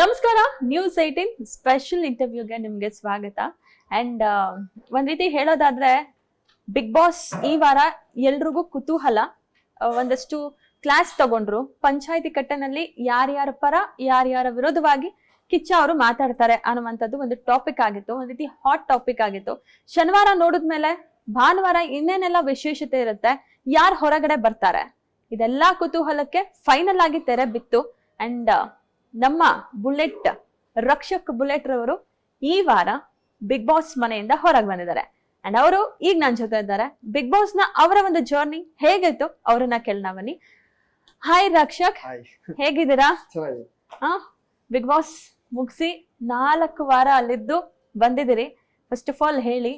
ನಮಸ್ಕಾರ. News 18 special ಇಂಟರ್ವ್ಯೂಗೆ ನಿಮ್ಗೆ ಸ್ವಾಗತ. ಅಂಡ್ ಒಂದ್ ರೀತಿ ಹೇಳೋದಾದ್ರೆ ಬಿಗ್ ಬಾಸ್ ಈ ವಾರ ಎಲ್ರಿಗೂ ಕುತೂಹಲ. ಒಂದಷ್ಟು ಕ್ಲಾಸ್ ತಗೊಂಡ್ರು. ಪಂಚಾಯತಿ ಕಟ್ಟನಲ್ಲಿ ಯಾರ್ಯಾರ ಪರ ಯಾರ್ಯಾರ ವಿರೋಧವಾಗಿ ಕಿಚ್ಚ ಅವರು ಮಾತಾಡ್ತಾರೆ ಅನ್ನುವಂಥದ್ದು ಒಂದು ಟಾಪಿಕ್ ಆಗಿತ್ತು. ಒಂದ್ ರೀತಿ ಹಾಟ್ ಟಾಪಿಕ್ ಆಗಿತ್ತು. ಶನಿವಾರ ನೋಡಿದ್ಮೇಲೆ ಭಾನುವಾರ ಇನ್ನೇನೆಲ್ಲ ವಿಶೇಷತೆ ಇರುತ್ತೆ, ಯಾರು ಹೊರಗಡೆ ಬರ್ತಾರೆ, ಇದೆಲ್ಲಾ ಕುತೂಹಲಕ್ಕೆ ಫೈನಲ್ ಆಗಿ ತೆರೆ ಬಿತ್ತು. ಅಂಡ್ ನಮ್ಮ ಬುಲೆಟ್ ರಕ್ಷಕ್ ಬುಲೆಟ್ ರವರು ಈ ವಾರ ಬಿಗ್ ಬಾಸ್ ಮನೆಯಿಂದ ಹೊರಗೆ ಬಂದಿದ್ದಾರೆ. ಅಂಡ್ ಅವರು ಈಗ ನನ್ನ ಜೊತೆ ಇದ್ದಾರೆ. ಬಿಗ್ ಬಾಸ್ ನ ಅವರ ಒಂದು ಜರ್ನಿ ಹೇಗಿತ್ತು ಅವ್ರನ್ನ ಕೇಳೋಣ ಬನ್ನಿ. ಹಾಯ್ ರಕ್ಷಕ್, ಹೇಗಿದ್ದೀರಾ? ಬಿಗ್ ಬಾಸ್ ಮುಗಿಸಿ 4 ವಾರ ಅಲ್ಲಿದ್ದು ಬಂದಿದ್ದೀರಿ. ಫಸ್ಟ್ ಆಫ್ ಆಲ್ ಹೇಳಿ,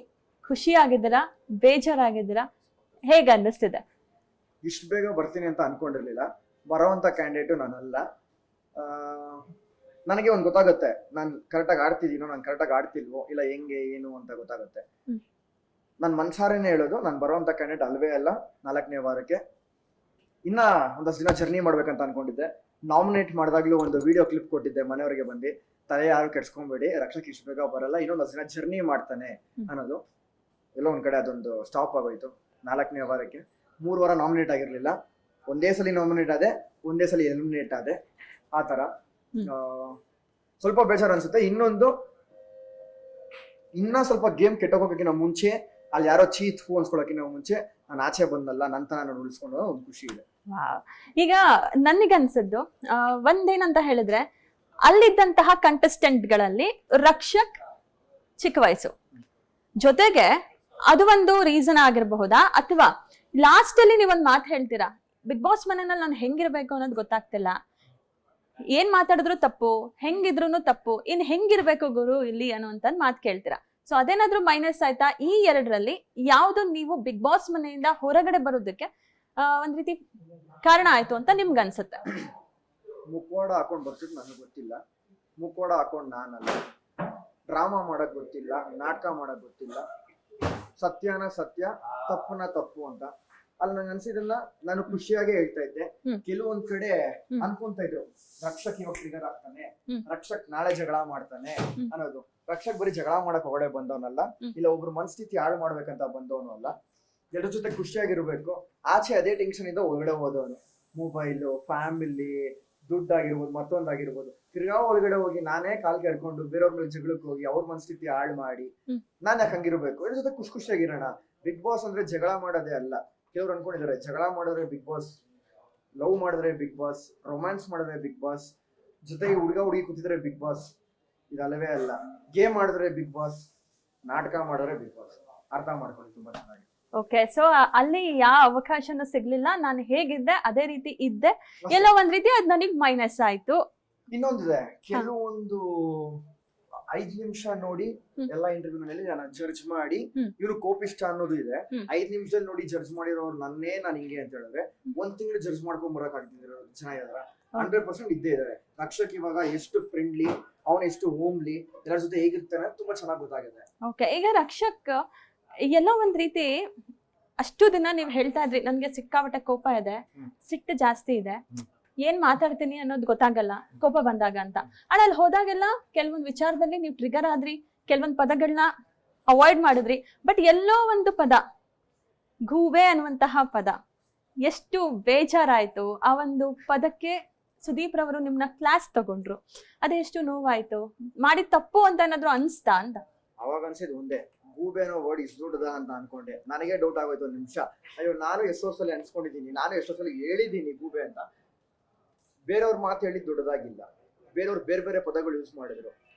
ಖುಷಿ ಆಗಿದ್ದೀರಾ, ಬೇಜಾರಾಗಿದ್ದೀರಾ, ಹೇಗೆ ಅನ್ನಿಸ್ತಿದೆ? ಇಷ್ಟು ಬೇಗ ಬರ್ತೀನಿ ಅಂತ ಅನ್ಕೊಂಡಿರ್ಲಿಲ್ಲ. ಬರೋವಂಥ ಕ್ಯಾಂಡಿಡೇಟು ನಾನಲ್ಲ. ನನಗೆ ಒಂದು ಗೊತ್ತಾಗುತ್ತೆ, ನಾನು ಕರೆಕ್ಟಾಗಿ ಆಡ್ತಿದ್ದೀನೋ ನಾನು ಕರೆಕ್ಟಾಗಿ ಆಡ್ತಿಲ್ವೋ ಇಲ್ಲ ಹೆಂಗೆ ಏನು ಅಂತ ಗೊತ್ತಾಗುತ್ತೆ. ನನ್ನ ಮನ್ಸಾರೇನೆ ಹೇಳೋದು, ನಾನು ಬರೋವಂಥ ಕ್ಯಾಂಡಿಡೇಟ್ ಅಲ್ವೇ ಅಲ್ಲ. 4ನೇ ವಾರಕ್ಕೆ ಇನ್ನ ಒಂದಷ್ಟು ದಿನ ಜರ್ನಿ ಮಾಡ್ಬೇಕಂತ ಅನ್ಕೊಂಡಿದ್ದೆ. ನಾಮಿನೇಟ್ ಮಾಡಿದಾಗ್ಲೂ ಒಂದು ವಿಡಿಯೋ ಕ್ಲಿಪ್ ಕೊಟ್ಟಿದ್ದೆ ಮನೆಯವರಿಗೆ ಬಂದು, ತಲೆ ಯಾರು ಕೆಡ್ಸ್ಕೊಂಬೇಡಿ, ರಕ್ಷಕ್ ಇಷ್ಟು ಬೇಗ ಬರಲ್ಲ, ಇನ್ನೊಂದಷ್ಟು ದಿನ ಜರ್ನಿ ಮಾಡ್ತಾನೆ ಅನ್ನೋದು. ಎಲ್ಲೋ ಒಂದ್ ಕಡೆ ಅದೊಂದು ಸ್ಟಾಪ್ ಆಗೋಯ್ತು. 4ನೇ ವಾರಕ್ಕೆ 3 ವಾರ ನಾಮಿನೇಟ್ ಆಗಿರ್ಲಿಲ್ಲ. ಒಂದೇ ಸಲ ನಾಮಿನೇಟ್ ಆದೆ, ಒಂದೇ ಸಲ ಎಲಿಮಿನೇಟ್ ಆದೆ. ಆ ತರ ಸ್ವಲ್ಪ ಬೇಜಾರು ಅನ್ಸುತ್ತೆ. ಇನ್ನ ಸ್ವಲ್ಪ ಗೇಮ್ ಕೆಟ್ಟೋಗೋಕ್ಕಿಂತ ಮುಂಚೆ, ಅಲ್ಲಿ ಯಾರೋ ಚೀತ್ ಹೂ ಅನ್ಸ್ಕೊಳಕ್ಕಿಂತ ಮುಂಚೆ ನಾನು ಆಚೆ ಬಂದಲ್ಲ, ನಂತರ ನಾನು ಉಳಿಸ್ಕೊಂಡು ಒಂದು ಖುಷಿ ಇದೆ. ಈಗ ನನಗನ್ಸದ್ದು ಒಂದೇನಂತ ಹೇಳಿದ್ರೆ, ಅಲ್ಲಿದ್ದಂತಹ ಕಂಟೆಸ್ಟೆಂಟ್ ಗಳಲ್ಲಿ ರಕ್ಷಕ್ ಚಿಕ್ಕ ವಯಸ್ಸು, ಜೊತೆಗೆ ಅದು ಒಂದು ರೀಸನ್ ಆಗಿರಬಹುದಾ, ಅಥವಾ ಲಾಸ್ಟ್ ಅಲ್ಲಿ ನೀವೊಂದ್ ಮಾತು ಹೇಳ್ತೀರಾ, ಬಿಗ್ ಬಾಸ್ ಮನೆಯಲ್ಲಿ ನಾನು ಹೆಂಗಿರ್ಬೇಕು ಅನ್ನೋದು ಗೊತ್ತಾಗ್ತಿಲ್ಲ, ಏನ್ ಮಾತಾಡಿದ್ರು ತಪ್ಪು, ಹೆಂಗಿದ್ರು ತಪ್ಪು, ಇನ್ ಹೆಂಗಿರ್ಬೇಕು ಗುರು ಇಲ್ಲಿ ಅನ್ನುವಂತ ಮಾತು ಕೇಳ್ತೀರಾ. ಸೊ ಅದೇನಾದ್ರೂ ಮೈನಸ್ ಆಯ್ತಾ? ಈ 2ರಲ್ಲಿ ಯಾವ್ದು ನೀವು ಬಿಗ್ ಬಾಸ್ ಮನೆಯಿಂದ ಹೊರಗಡೆ ಬರೋದಕ್ಕೆ ಒಂದ್ ರೀತಿ ಕಾರಣ ಆಯ್ತು ಅಂತ ನಿಮ್ಗೆ ಅನ್ಸುತ್ತೆ? ಮುಖವಾಡ ಹಾಕೊಂಡ್ ಬರ್ತಿದ್ ನನಗೆ ಗೊತ್ತಿಲ್ಲ, ಮುಖವಾಡ ಹಾಕೊಂಡ್ ನಾನಲ್ಲ. ಡ್ರಾಮಾ ಮಾಡಕ್ ಗೊತ್ತಿಲ್ಲ, ನಾಟಕ ಮಾಡಕ್ ಗೊತ್ತಿಲ್ಲ, ಸತ್ಯನ ಸತ್ಯ, ತಪ್ಪನ ತಪ್ಪು ಅಂತ. ಅಲ್ಲಿ ನಂಗೆ ಅನ್ಸಿದನ್ನ ನಾನು ಖುಷಿಯಾಗಿ ಹೇಳ್ತಾ ಇದ್ದೆ. ಕೆಲವೊಂದ್ ಕಡೆ ಅನ್ಕೊಂತ ಇದ್ರು, ರಕ್ಷಕ್ ಇವಾಗ ಟ್ರಿಗರ್ ಆಗ್ತಾನೆ, ರಕ್ಷಕ್ ನಾಳೆ ಜಗಳ ಮಾಡ್ತಾನೆ ಅನ್ನೋದು. ರಕ್ಷಕ್ ಬರೀ ಜಗಳ ಮಾಡಕ್ ಹೊರಗಡೆ ಬಂದವನಲ್ಲ, ಇಲ್ಲ ಒಬ್ರು ಮನಸ್ಥಿತಿ ಹಾಳು ಮಾಡ್ಬೇಕಂತ ಬಂದವನು ಅಲ್ಲ. ಎಲ್ಲರ ಜೊತೆ ಖುಷಿಯಾಗಿರ್ಬೇಕು. ಆಚೆ ಅದೇ ಟೆನ್ಷನ್ ಇಂದ ಒಳಗಡೆ ಹೋದವನು. Mobile, family, ದುಡ್ಡಾಗಿರ್ಬೋದು, ಮತ್ತೊಂದಾಗಿರ್ಬೋದು. ತಿರ್ಗಾ ಒಳಗಡೆ ಹೋಗಿ ನಾನೇ ಕಾಲ್ ಕೆರ್ಕೊಂಡು ಬೇರೆಯವ್ರ ಮೇಲೆ ಜಗಳಕ್ಕೆ ಹೋಗಿ ಅವ್ರ ಮನಸ್ಥಿತಿ ಹಾಳು ಮಾಡಿ ನಾನ್ ಯಾಕೆ ಹಂಗಿರ್ಬೇಕು? ಇದ್ರ ಜೊತೆ ಖುಷಿಯಾಗಿರೋಣ. ಬಿಗ್ ಬಾಸ್ ಅಂದ್ರೆ ಜಗಳ ಮಾಡೋದೇ ಅಲ್ಲ. ಕೆಲವ್ರು ಅನ್ಕೊಂಡಿದ್ದಾರೆ ಜಗಳ ಮಾಡಿದ್ರೆ ಬಿಗ್ ಬಾಸ್, ಲವ್ ಮಾಡಿದ್ರೆ ಬಿಗ್ ಬಾಸ್, ರೊಮ್ಯಾನ್ಸ್ ಮಾಡಿದ್ರೆ ಬಿಗ್ ಬಾಸ್, ಜೊತೆಗೆ ಹುಡುಗಿ ಕೂತಿದ್ರೆ ಬಿಗ್ ಬಾಸ್. ಇದಲ್ಲವೇ ಅಲ್ಲ. ಗೇಮ್ ಮಾಡಿದ್ರೆ ಬಿಗ್ ಬಾಸ್, ನಾಟಕ ಮಾಡಿದ್ರೆ ಬಿಗ್ ಬಾಸ್. ಅರ್ಥ ಮಾಡ್ಕೊಳ್ಳಿ ತುಂಬಾ ಚೆನ್ನಾಗಿ. ಓಕೆ, ಸೊ ಅಲ್ಲಿ ಯಾವ ಅವಕಾಶನೂ ಸಿಗ್ಲಿಲ್ಲ, ನಾನು ಹೇಗಿದ್ದೆ ಅದೇ ರೀತಿ ಇದ್ದೆ, ಎಲ್ಲೋ ಒಂದ್ ರೀತಿ ಅದ್ ನನಗ್ ಮೈನಸ್ ಆಯ್ತು. ಇನ್ನೊಂದಿದೆ, ಕೆಲವೊಂದು 5 ನಿಮಿಷ ನೋಡಿ ಎಲ್ಲಾ ಇಂಟರ್ವ್ಯೂನಲ್ಲಿ ನಾನು ಜಡ್ಜ್ ಮಾಡಿ ಇವ್ರು ಕೋಪಿಷ್ಟ ಅನ್ನೋದು ಇದೆ. 5 ನಿಮಿಷದಲ್ಲಿ ನೋಡಿ ಜಡ್ಜ್ ಮಾಡಿರೋರು ನನ್ನೇ ನಾನು ಹಿಂಗೆ ಅಂತ ಹೇಳಿದ್ರೆ 1 ತಿಂಗಳು ಜಡ್ಜ್ ಮಾಡ್ಕೊಂಡ್ ಬರಕ್ ಆಗ್ತಿದ್ರು ಜನ ಇದಾರೆ. 100% ಇದ್ದೇ ಇದಾರೆ. ರಕ್ಷಕ್ ಇವಾಗ ಎಷ್ಟು ಫ್ರೆಂಡ್ಲಿ, ಅವನ್ ಎಷ್ಟು ಹೋಮ್ಲಿ, ಎಲ್ಲರ ಜೊತೆ ಹೇಗಿರ್ತಾನೆ ತುಂಬಾ ಚೆನ್ನಾಗಿ ಗೊತ್ತಾಗಿದೆ. ಓಕೆ, ಈಗ ರಕ್ಷಕ್ ಎಲ್ಲೋ ಒಂದ್ ರೀತಿ ಅಷ್ಟು ದಿನ ನೀವ್ ಹೇಳ್ತಾ ಇದ್ರಿ ನನ್ಗೆ ಸಿಕ್ಕಾಪಟ್ಟೆ ಕೋಪ ಇದೆ, ಸಿಟ್ಟು ಜಾಸ್ತಿ ಇದೆ, ಏನ್ ಮಾತಾಡ್ತೀನಿ ಅನ್ನೋದು ಗೊತ್ತಾಗಲ್ಲ ಕೋಪ ಬಂದಾಗ ಅಂತ. ಆದ್ರೆ ಅಲ್ಲಿ ಹೋದಾಗೆಲ್ಲ ಕೆಲವೊಂದು ವಿಚಾರದಲ್ಲಿ ನೀವು ಟ್ರಿಗರ್ ಆದ್ರಿ, ಕೆಲವೊಂದು ಪದಗಳನ್ನ ಅವಾಯ್ಡ್ ಮಾಡಿದ್ರಿ. ಬಟ್ ಎಲ್ಲೋ ಒಂದು ಪದ, ಗೂಬೆ ಅನ್ನುವಂತಹ ಪದ, ಎಷ್ಟು ಬೇಜಾರಾಯ್ತು ಆ ಒಂದು ಪದಕ್ಕೆ. ಸುದೀಪ್ ರವರು ನಿಮ್ನ ಕ್ಲಾಸ್ ತಗೊಂಡ್ರು, ಅದೆಷ್ಟು ನೋವಾಯ್ತು, ಮಾಡಿದ ತಪ್ಪು ಅಂತ ಏನಾದ್ರು ಅನ್ಸ್ತಾ ಅಂತ? ಅವಾಗ ಅನ್ಸಿದ್ ಒಂದೇ, ಗೂಬೆ ಅನ್ನೋ ವರ್ಡ್ ಇಷ್ಟು ದೊಡ್ಡದ ಅಂತ ಅನ್ಕೊಂಡೆ. ನನಗೆ ಡೌಟ್ ಆಗೋಯ್ತು 1 ನಿಮಿಷ. ಅಯ್ಯೋ, ನಾನು ಎಷ್ಟೋ ಸಲ ಅನ್ಸ್ಕೊಂಡಿದ್ದೀನಿ, ನಾನು ಎಷ್ಟೋ ಸಲ ಹೇಳಿದ್ದೀನಿ ಗೂಬೆ ಅಂತ. ಬೇರೆಯವ್ರ ಮಾತು ಹೇಳಿದ್ ದೊಡ್ಡದಾಗಿಲ್ಲ, ಬೇರೆಯವ್ರು ಬೇರೆ ಬೇರೆ ಪದಗಳು ಯೂಸ್ ಮಾಡಿದ್ರು.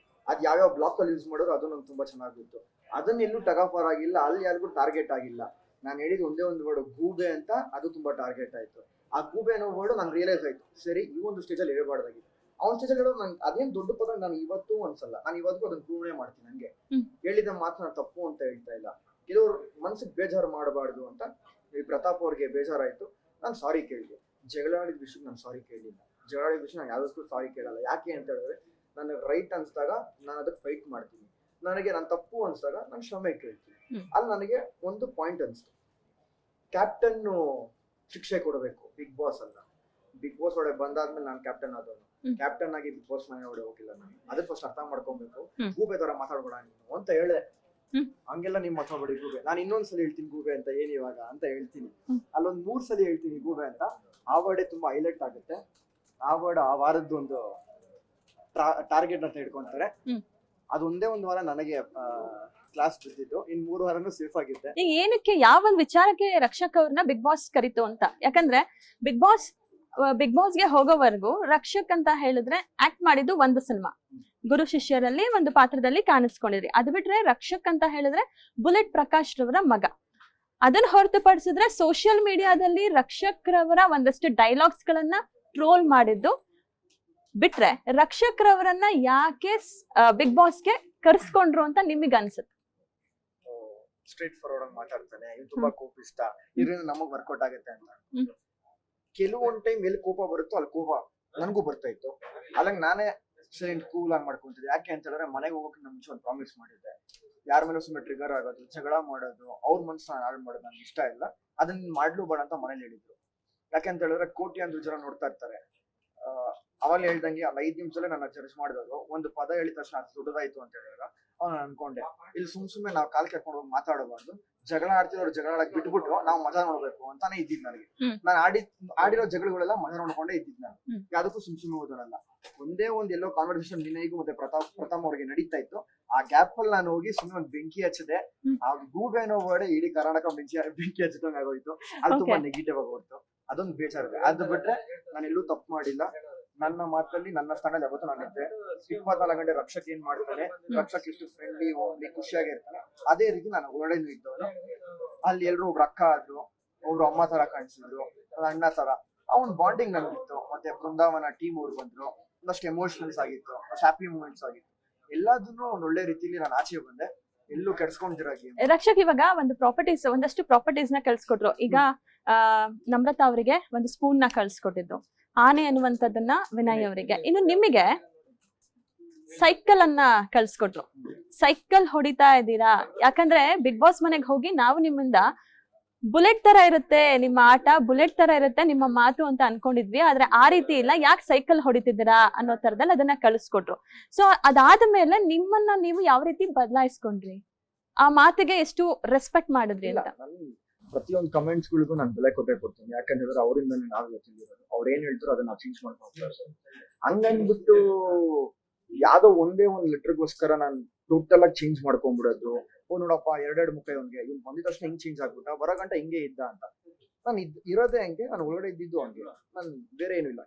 ಅದ್ ಯಾವ್ಯಾವ ಬ್ಲಾಕ್ ಅಲ್ಲಿ ಯೂಸ್ ಮಾಡಿದ್ರು ಅದು ನಂಗೆ ತುಂಬಾ ಚೆನ್ನಾಗಿತ್ತು. ಅದನ್ನ ಎಲ್ಲೂ ಟಗಾಫರ್ ಆಗಿಲ್ಲ, ಅಲ್ಲಿ ಯಾರಿಗೂ ಟಾರ್ಗೆಟ್ ಆಗಿಲ್ಲ. ನಾನು ಹೇಳಿದ್ ಒಂದೇ ಒಂದು ವರ್ಡ್ ಗೂಬೆ ಅಂತ, ಅದು ತುಂಬಾ ಟಾರ್ಗೆಟ್ ಆಯ್ತು. ಆ ಗೂಬೆ ಅನ್ನೋ ವರ್ಡ್ ನಂಗೆ ರಿಯಲೈಸ್ ಆಯ್ತು, ಸರಿ ಈ ಒಂದು ಸ್ಟೇಜಲ್ಲಿ ಹೇಳ್ಬಾರ್ದಾಗಿತ್ತು. ಅವ್ನ ಸ್ಟೇಜಲ್ಲಿ ಹೇಳೋದು ನಂಗೆ ಅದೇನ್ ದೊಡ್ಡ ಪದ ನಾನು ಇವತ್ತೂ ಅನ್ಸಲ್ಲ, ನಾನು ಇವತ್ತಿಗೂ ಅದನ್ನ ಪ್ರೂವ್ನೇ ಮಾಡ್ತೀನಿ. ನಂಗೆ ಹೇಳಿದ ಮಾತು ನಾನು ತಪ್ಪು ಅಂತ ಹೇಳ್ತಾ ಇಲ್ಲ. ಕೆಲವ್ರು ಮನ್ಸಿಗೆ ಬೇಜಾರು ಮಾಡಬಾರ್ದು ಅಂತ ಈ ಪ್ರತಾಪ್ ಅವ್ರಿಗೆ ಬೇಜಾರಾಯ್ತು, ನಾನು ಸಾರಿ ಕೇಳಿದೆ. ಜಗಳ ಆಡಿದ ವಿಷಯಕ್ಕೆ ನಾನು ಸಾರಿ ಕೇಳಿಲ್ಲ. ಜಗಳ ಆಡಿದ ವಿಷಯ ನಾನು ಯಾವ್ದಕ್ಕೂ ಸಾರಿ ಕೇಳಲ್ಲ. ಯಾಕೆ ಅಂತ ಹೇಳಿದ್ರೆ, ನನಗೆ ರೈಟ್ ಅನ್ಸ್ದಾಗ ನಾನು ಅದಕ್ಕೆ ಫೈಟ್ ಮಾಡ್ತೀನಿ, ನನಗೆ ನಾನು ತಪ್ಪು ಅನ್ಸ್ದಾಗ ನಾನು ಕ್ಷಮೆ ಕೇಳ್ತೀನಿ. ಅಲ್ಲಿ ನನಗೆ ಒಂದು ಪಾಯಿಂಟ್ ಅನ್ಸ್ತು, ಕ್ಯಾಪ್ಟನ್ ಶಿಕ್ಷೆ ಕೊಡಬೇಕು, ಬಿಗ್ ಬಾಸ್ ಅಲ್ಲ. ಬಿಗ್ ಬಾಸ್ ಒಳಗೆ ಬಂದಾದ್ಮೇಲೆ ನಾನು ಕ್ಯಾಪ್ಟನ್ ಆದವನು. ಕ್ಯಾಪ್ಟನ್ ಆಗಿ ಬಿಗ್ ಬಾಸ್ ಮನೆ ಒಳಗೆ ಹೋಗಿಲ್ಲ ನಾನು. ಅದನ್ನ ಫಸ್ಟ್ ಅರ್ಥ ಮಾಡ್ಕೊಬೇಕು. ಹ್ಮ್. ಗೂಬೆ ತರ ಮಾತಾಡ್ಬೇಡ ನೀನು ಅಂತ ಹೇಳಿದೆ. ಹ್ಮ್. ಹಂಗೆಲ್ಲ ನೀವ್ ಮಾತಾಡ್ಬೇಡಿ ಗೂಬೆ. ನಾನು ಇನ್ನೊಂದ್ಸಲ ಹೇಳ್ತೀನಿ ಗೂಬೆ ಅಂತ ಏನ್ ಇವಾಗ ಅಂತ ಹೇಳ್ತೀನಿ. ಹ್ಮ್. ಅಲ್ಲೊಂದ್ 3 ಸಲ ಹೇಳ್ತೀನಿ ಗೂಬೆ ಅಂತ. ಆ ವರ್ಡೇ ತುಂಬಾ ಹೈಲೈಟ್ ಆಗುತ್ತೆ. ಆ ವರ್ಡ್ ಆ ವಾರದ್ದು ಒಂದು ಟಾರ್ಗೆಟ್ ಅಂತ ಇಟ್ಕೊಂತಾರೆ. ಹ್ಮ್. ಅದೊಂದೇ ಒಂದ್ ವಾರ ನನಗೆ ಕ್ಲಾಸ್ ಬಿದ್ದಿದ್ದು. ಇನ್ 3 ವಾರನೂ ಸೇಫ್ ಆಗಿದ್ದೆ. ಈಗ ಏನಕ್ಕೆ ಯಾವ ಒಂದ್ ವಿಚಾರಕ್ಕೆ ರಕ್ಷಕ್ ಅವ್ರನ್ನ ಬಿಗ್ ಬಾಸ್ ಕರಿತು ಅಂತ? ಯಾಕಂದ್ರೆ ಬಿಗ್ ಬಾಸ್ಗೆ ಹೋಗೋವರೆಗೂ ರಕ್ಷಕ್ ಅಂತ ಹೇಳಿದ್ರೆ ಆಕ್ಟ್ ಮಾಡಿದ್ದು ಒಂದು ಸಿನಿಮಾ, ಗುರು ಶಿಷ್ಯರಲ್ಲಿ ಒಂದು ಪಾತ್ರದಲ್ಲಿ ಕಾಣಿಸ್ಕೊಂಡಿದ್ರಿ. ಅದು ಬಿಟ್ರೆ ರಕ್ಷಕ್ ಅಂತ ಹೇಳಿದ್ರೆ ಬುಲೆಟ್ ಪ್ರಕಾಶ್ ರವರ ಮಗ. ಅದನ್ನ ಹೊರತುಪಡಿಸಿದ್ರೆ ಸೋಷಿಯಲ್ ಮೀಡಿಯಾದಲ್ಲಿ ರಕ್ಷಕ್ ರವರ ಒಂದಷ್ಟು ಡೈಲಾಗ್ಸ್ ಗಳನ್ನ ಟ್ರೋಲ್ ಮಾಡಿದ್ದು ಬಿಟ್ರೆ ರಕ್ಷಕ್ ರವರನ್ನ ಯಾಕೆ ಬಿಗ್ ಬಾಸ್ಗೆ ಕರ್ಸ್ಕೊಂಡ್ರು ಅಂತ ನಿಮಗೆ ಅನ್ಸುತ್ತೆ? ಸ್ಟ್ರೇಟ್ ಫಾರ್ವರ್ಡ್ ಆಗಿ ಮಾತಾಡ್ತಾನೆ, ಇವ್ನು ತುಂಬಾ ಕೋಪಿಷ್ಟ, ಇದರಿಂದ ನಮಗ್ ವರ್ಕೌಟ್ ಆಗುತ್ತೆ ಅಂತ. ಹ್ಮ್. ಕೆಲವೊಂದ್ ಟೈಮ್ ಎಲ್ಲಿ ಕೋಪ ಬರುತ್ತೋ ಅಲ್ಲಿ ಕೋಪ ನನಗೂ ಬರ್ತಾ ಇತ್ತು. ಅಲ್ಲಂಗ್ ನಾನೇ ಸೈಲೆಂಟ್ ಕೂಲ್ ಆಗಿ ಮಾಡ್ಕೊಂತಿದ್ದೆ. ಯಾಕೆ ಅಂತ ಹೇಳಿದ್ರೆ ಮನೆಗೆ ಹೋಗೋಕೆ ಮುಂಚೆ ಒಂದು ಪ್ರಾಮಿಸ್ ಮಾಡಿದ್ದೆ. ಯಾರ ಮೇಲೆ ಸುಮ್ಮನೆ ಟ್ರಿಗರ್ ಆಗೋದು, ಜಗಳ ಮಾಡೋದು, ಅವ್ರ ಮನಸ್ಸನ್ನ ಹಾಳು ಮಾಡೋದು ನಂಗೆ ಇಷ್ಟ ಇಲ್ಲ. ಅದನ್ನ ಮಾಡ್ಲು ಬೇಡ ಅಂತ ಮನೇಲಿ ಹೇಳಿದ್ರು. ಯಾಕೆ ಅಂತ ಹೇಳಿದ್ರೆ ಕೋಟ್ಯಾಂತರ ಜನ ನೋಡ್ತಾ ಇರ್ತಾರೆ. ಅವಾಗ ಹೇಳ್ದಂಗೆ ಅಲ್ಲಿ 5 ನಿಮಿಷದಲ್ಲೇ ನನ್ನ ಜಡ್ಜ್ ಮಾಡಿದವರು ಒಂದು ಪದ ಹೇಳಿದ ತಕ್ಷಣ ಅದು ದೊಡ್ಡದಾಯ್ತು ಅಂತ ಹೇಳಿದಾಗ ಅವ್ನು ಅನ್ಕೊಂಡೆ, ಇಲ್ಲಿ ಸುಮ್ನೆ ನಾವು ಕಾಲ್ ಕೆರ್ಕೊಂಡು ಹೋಗಿ ಮಾತಾಡಬಾರ್ದು. ಜಗಳ ಆಡ್ತಿರೋರು ಜಗಳ ಆಡಕ್ ಬಿಟ್ಬಿಟ್ಟು ನಾವು ಮಜಾ ನೋಡ್ಬೇಕು ಅಂತಾನೆ ಇದ್ದಿದ್ ನನಗೆ. ನಾನು ಆಡಿರೋ ಜಗಳಗಳೆಲ್ಲ ಮಜಾ ನೋಡ್ಕೊಂಡೇ ಇದ್ದಿದ್ ನಾನು. ಯಾವ್ದಕ್ಕೂ ಸುಮ್ನೆ ಓದೋಣಲ್ಲ. ಒಂದೇ ಒಂದ್ ಎಲ್ಲೋ ಕಾನ್ವರ್ಸೇಷನ್ ನಿನಗೂ ಮತ್ತೆ ಪ್ರಥಮ್ ಅವ್ರಿಗೆ ನಡೀತಾ ಇತ್ತು. ಆ ಗ್ಯಾಪ್ ಅಲ್ಲಿ ನಾನು ಹೋಗಿ ಸುಮ್ಮನೆ ಒಂದು ಬೆಂಕಿ ಹಚ್ಚದೆ. ಆ ಗೂಬೆ ಅನ್ನೋ ವರ್ಡ್ ಇಡೀ ಕರ್ನಾಟಕ ಬೆಂಕಿ ಹಚ್ಚದಂಗ ಆಗೋಯ್ತು. ಅದು ತುಂಬಾ ನೆಗೆಟಿವ್ ಆಗಿ ಹೋಯ್ತು. ಅದೊಂದು ಬೇಜಾರಿದೆ. ಅದು ಬಿಟ್ರೆ ನಾನು ಎಲ್ಲೂ ತಪ್ಪು ಮಾಡಿಲ್ಲ. ನನ್ನ ಮಾತಲ್ಲಿ ನನ್ನ ಸ್ಥಾನದಲ್ಲಿ ಯಾವತ್ತೂ ನಾನಿದ್ದೆ. 24 ಗಂಟೆ ರಕ್ಷಕ್ ಏನ್ ಮಾಡ್ತಾನೆ, ರಕ್ಷಕ್ ಎಷ್ಟು ಫ್ರೆಂಡ್ಲಿ ಹೋಗ್ಲಿ ಖುಷಿಯಾಗಿರ್ತಾನೆ, ಅದೇ ರೀತಿ ನಾನು ಒಳಗಡೆನೂ ಇದ್ದವನು. ಅಲ್ಲಿ ಎಲ್ರು ಒಬ್ರು ಅಕ್ಕ ಆದ್ರು, ಒಬ್ರು ಅಮ್ಮ ತರ ಕಾಣಿಸಿದ್ರು, ಅಣ್ಣ ತರ. ಅವ್ನ ಬಾಂಡಿಂಗ್ ನನ್ಗಿತ್ತು. ಮತ್ತೆ ಬೃಂದಾವನ ಟೀಮ್ ಅವ್ರು ಬಂದ್ರು. ಒಂದಷ್ಟು ಎಮೋಷನಲ್ಸ್ ಆಗಿತ್ತು, ಹ್ಯಾಪಿ ಮೂಮೆಂಟ್ಸ್ ಆಗಿತ್ತು. ಎಲ್ಲದನ್ನು ಒಂದ್ ಒಳ್ಳೆ ರೀತಿಲಿ ನಾನು ಆಚೆ ಬಂದೆ. ಎಲ್ಲೂ ಕೆಡ್ಸ್ಕೊಂಡಿರಾಗಿ. ರಕ್ಷಕ್ ಇವಾಗ ಒಂದಷ್ಟು ಪ್ರಾಪರ್ಟೀಸ್ ನ ಕಳ್ಸ್ಕೊಟ್ರು. ಈಗ ನಮ್ರತಾ ಅವರಿಗೆ ಒಂದು ಸ್ಪೂನ್ ನ ಕಳ್ಸ್ಕೊಟ್ಟಿದ್ದು, ಆನೆ ಅನ್ನುವಂಥದ್ದನ್ನ ವಿನಯ್ ಅವರಿಗೆ. ಇನ್ನು ನಿಮಗೆ ಸೈಕಲ್ ಅನ್ನ ಕಳ್ಸ್ಕೊಟ್ರು. ಸೈಕಲ್ ಹೊಡಿತಾ ಇದ್ದೀರಾ? ಯಾಕಂದ್ರೆ ಬಿಗ್ ಬಾಸ್ ಮನೆಗೆ ಹೋಗಿ ನಾವು ನಿಮ್ಮಿಂದ ಬುಲೆಟ್ ತರ ಇರುತ್ತೆ ನಿಮ್ಮ ಆಟ, ಬುಲೆಟ್ ತರ ಇರುತ್ತೆ ನಿಮ್ಮ ಮಾತು ಅಂತ ಅನ್ಕೊಂಡಿದ್ವಿ. ಆದ್ರೆ ಆ ರೀತಿ ಇಲ್ಲ, ಯಾಕೆ ಸೈಕಲ್ ಹೊಡಿತಿದ್ದೀರಾ ಅನ್ನೋ ತರದಲ್ಲಿ ಅದನ್ನ ಕಳಿಸ್ಕೊಟ್ರು. ಸೊ ಅದಾದ ಮೇಲೆ ನಿಮ್ಮನ್ನ ನೀವು ಯಾವ ರೀತಿ ಬದಲಾಯಿಸ್ಕೊಂಡ್ರಿ? ಆ ಮಾತಿಗೆ ಎಷ್ಟು ರೆಸ್ಪೆಕ್ಟ್ ಮಾಡಿದ್ರಿ ಅಂತ? ಪ್ರತಿಯೊಂದು ಕಮೆಂಟ್ಸ್ ಗಳಿಗೂ ನಾನು ಬೆಲೆ ಕೊಡ್ತೀನಿ. ಯಾಕಂದ್ರೆ ಅವರಿಂದ ನಾವು ಗೊತ್ತಿರೋದು. ಅವ್ರು ಏನ್ ಹೇಳ್ತಾರೋ ಅದನ್ನ ನಾವು ಚೇಂಜ್ ಮಾಡ್ಕೊಂಡು ಹಂಗನ್ಬಿಟ್ಟು ಯಾವ್ದೋ ಒಂದೇ ಒಂದ್ ಲೆಟರ್ಗೋಸ್ಕರ ನಾನು ಟೋಟಲ್ ಆಗಿ ಚೇಂಜ್ ಮಾಡ್ಕೊಂಡ್ಬಿಡೋದು. ನೋಡಪ್ಪ 2 ಮುಖ ಇವ್ನಿಗೆ, ಇವ್ನು ಬಂದಿದ ತಕ್ಷಣ ಹಿಂಗ್ ಚೇಂಜ್ ಆಗ್ಬಿಟ್ಟ, ಬರಗಂಟ ಹಿಂಗೆ ಇದ್ದ ಅಂತ. ನಾನು ಇರೋದೇ ಹಂಗೆ, ನಾನು ಒಳಗಡೆ ಇದ್ದಿದ್ದು ಹಂಗೆ. ನಾನು ಬೇರೆ ಏನು ಇಲ್ಲ.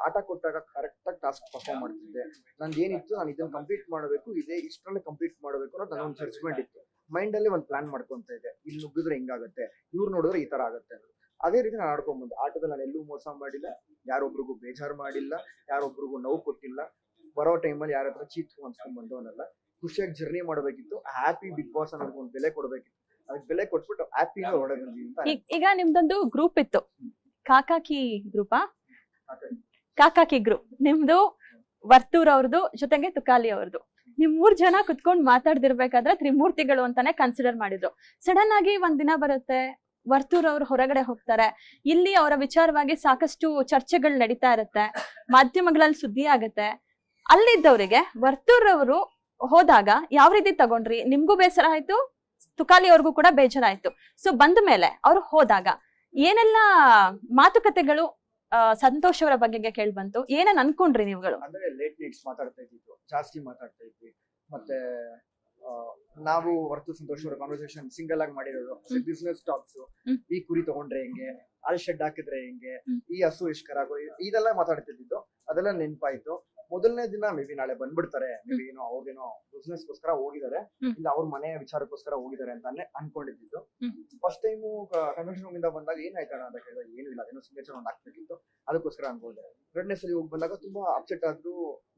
ಆಟ ಕೊಟ್ಟಾಗ ಕರೆಕ್ಟ್ ಆಗಿ ಟಾಸ್ಕ್ ಪರ್ಫಾರ್ಮ್ ಮಾಡ್ತಿದ್ದೆ. ನಂದು ಏನಿತ್ತು, ನಾನು ಇದನ್ನ ಕಂಪ್ಲೀಟ್ ಮಾಡಬೇಕು, ಇಷ್ಟರಲ್ಲೇ ಕಂಪ್ಲೀಟ್ ಮಾಡಬೇಕು ಅನ್ನೋದು ನನ್ನ ಒಂದು ಜಡ್ಜ್ಮೆಂಟ್ ಇತ್ತು. ಮೈಂಡ್ ಅಲ್ಲಿ ಒಂದು ಪ್ಲಾನ್ ಮಾಡ್ಕೊಂತ ಇದೆ. ಇಲ್ಲಿ ನುಗ್ಗಿದ್ರೆ ಹಿಂಗಾಗತ್ತೆ, ಇವ್ರು ನೋಡಿದ್ರೆ ಈ ತರ ಆಗತ್ತೆ. ಅದೇ ರೀತಿ ನಾನು ಆಡ್ಕೊಂಡ್ಬಂದೆ. ಆಟದಲ್ಲಿ ನಾನು ಎಲ್ಲೂ ಮೋಸ ಮಾಡಿಲ್ಲ, ಯಾರೊಬ್ರಿಗೂ ಬೇಜಾರು ಮಾಡಿಲ್ಲ, ಯಾರೊಬ್ರಿಗೂ ನೋವು ಕೊಟ್ಟಿಲ್ಲ. ಬರೋ ಟೈಮಲ್ಲಿ ಯಾರ ಹತ್ರ ಚೀತು ಅನ್ಸ್ಕೊಂಡ್ ಬಂದವನಲ್ಲ. ಖುಷಿಯಾಗಿ ಜರ್ನಿ ಮಾಡಬೇಕಿತ್ತು. ಹ್ಯಾಪಿ ಬಿಗ್ ಬಾಸ್ ಅನ್ನೋದಕ್ಕೆ ಒಂದು ಬೆಲೆ ಕೊಡ್ಬೇಕಿತ್ತು. ಅದಕ್ಕೆ ಬೆಲೆ ಕೊಟ್ಬಿಟ್ಟು ಹ್ಯಾಪಿನ ಹೊರಡೆ ಬಂದಿದ್ದೀನಿ. ಈಗ ನಿಮ್ದೊಂದು ಗ್ರೂಪ್ ಇತ್ತು, ಕಾಕಾಕಿ ಗ್ರೂಪಾ? ಕಾಕಾಕಿ ಗ್ರೂಪ್ ನಿಮ್ದು, ವರ್ತೂರ್ ಅವ್ರದ್ದು ಜೊತೆಗೆ ತುಕಾಲಿ ಅವ್ರದ್ದು. ನಿಮ್ 3 ಜನ ಕುತ್ಕೊಂಡ್ ಮಾತಾಡ್ದಿರ್ಬೇಕಾದ್ರೆ ತ್ರಿಮೂರ್ತಿಗಳು ಅಂತಾನೆ ಕನ್ಸಿಡರ್ ಮಾಡಿದ್ರು. ಸಡನ್ ಆಗಿ ಒಂದ್ ದಿನ ಬರುತ್ತೆ, ವರ್ತೂರ್ ಅವ್ರು ಹೊರಗಡೆ ಹೋಗ್ತಾರೆ. ಇಲ್ಲಿ ಅವರ ವಿಚಾರವಾಗಿ ಸಾಕಷ್ಟು ಚರ್ಚೆಗಳು ನಡೀತಾ ಇರುತ್ತೆ, ಮಾಧ್ಯಮಗಳಲ್ಲಿ ಸುದ್ದಿ ಆಗತ್ತೆ. ಅಲ್ಲಿದ್ದವರಿಗೆ ವರ್ತೂರ್ ಅವರು ಹೋದಾಗ ಯಾವ ರೀತಿ ತಗೊಂಡ್ರಿ? ನಿಮ್ಗೂ ಬೇಸರ ಆಯ್ತು, ತುಕಾಲಿ ಅವ್ರಿಗೂ ಕೂಡ ಬೇಜಾರಾಯ್ತು. ಸೊ ಬಂದ ಮೇಲೆ ಅವ್ರು ಹೋದಾಗ ಏನೆಲ್ಲ ಮಾತುಕತೆಗಳು ಸಂತೋಷ್ ಅವರ ಬಗ್ಗೆ ಕೇಳಿ ಬಂತು? ಏನನ್ ಅನ್ಕೊಂಡ್ರಿ ನೀವುಗಳು? ಅಂದ್ರೆ ಲೇಟ್ ನೈಟ್ಸ್ ಮಾತಾಡ್ತಾ ಇದ್ದಿದ್ದು, ಜಾಸ್ತಿ ಮಾತಾಡ್ತಾ ಇದ್ವಿ. ಮತ್ತೆ ನಾವು ವರ್ತು ಸಂತೋಷ್ ಅವರ ಕಾನ್ವರ್ಸೇಷನ್ ಸಿಂಗಲ್ ಆಗಿ ಮಾಡಿರೋದು, ಬಿಸ್ನೆಸ್ ಟಾಕ್ಸ್, ಈ ಕುರಿ ತಗೊಂಡ್ರೆ ಹೆಂಗೆ, ಅಲ್ಲಿ ಶೆಡ್ ಹಾಕಿದ್ರೆ ಹೆಂಗೆ, ಈ ಹಸು ಎಷ್ಟು ಕರಾಗೋ, ಇದೆಲ್ಲ ಮಾತಾಡ್ತಿದ್ದು. ಅದೆಲ್ಲ ನೆನಪಾಯ್ತು. ಮೊದಲನೇ ದಿನ ಮೇ ಬಿ ನಾಳೆ ಬಂದ್ಬಿಡ್ತಾರೆ, ಮೇ ಬಿ ಏನೋ ಅವ್ರದೇನೋ ಬಿಸ್ನೆಸ್ ಗೋಸ್ಕರ ಹೋಗಿದ್ದಾರೆ, ಇಲ್ಲ ಅವ್ರ ಮನೆ ವಿಚಾರಕ್ಕೋಸ್ಕರ ಹೋಗಿದ್ದಾರೆ ಅಂತಾನೆ ಅನ್ಕೊಂಡಿದ್ದು. ಫಸ್ಟ್ ಟೈಮು ಕನ್ವೆನ್ಷನ್ ರೂಮಿಂದ ಬಂದಾಗ ಏನಾಯ್ತಣ ಅಂತ ಕೇಳಿದಾಗ ಏನೂ ಇಲ್ಲ, ಏನೋ ಸಿಗ್ನೇಚರ್ ಒಂದು ಹಾಕ್ಬೇಕಿತ್ತು, ಅದಕ್ಕೋಸ್ಕರ ಅನ್ಕೊಂಡೆ. 2ನೇ ಸಲ ಹೋಗಿ ಬಂದಾಗ ತುಂಬಾ ಅಪ್ಸೆಟ್ ಆದ್ರೂ,